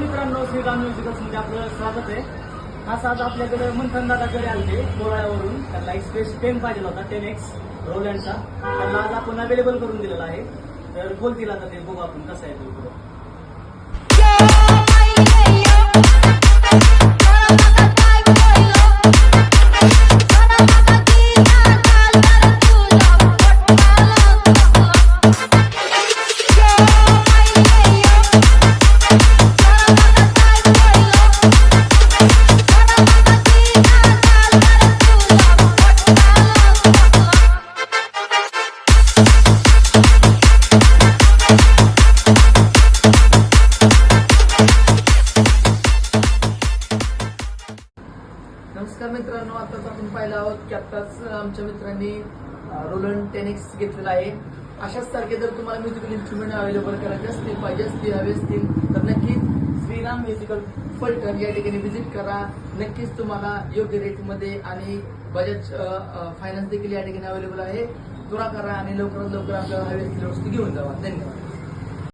मित्रांनो, श्रीराम म्युझिकल्स मध्ये आपलं स्वागत आहे. हा साज आपल्याकडे मंथन दादाकडे आलते कोराळ्यावरून. त्याला एक स्पेस 10 पाहिजे होता, 10X रोलँडचा. त्याला आज आपण अवेलेबल करून दिलेला आहे. तर बोलतील आता ते, बघू आपण कसं आहे तो. नमस्कार मित्रांनो, आताच आपण पाहिलं आहोत की आत्ताच आमच्या मित्रांनी रोलंड 10X घेतलेला आहे. अशाच सारखे जर तुम्हाला म्युझिकल इन्स्ट्रुमेंट अवेलेबल करायचे असतील, पाहिजे असतील, हवे असतील तर नक्कीच श्रीराम म्युझिकल फलटण या ठिकाणी व्हिजिट करा. नक्कीच तुम्हाला योग्य रेटमध्ये आणि बजाज फायनान्स देखील या ठिकाणी अवेलेबल आहे. त्वरा करा आणि लवकरात लवकर आपल्याला हवे असलेल्या वस्तू घेऊन जावा. धन्यवाद.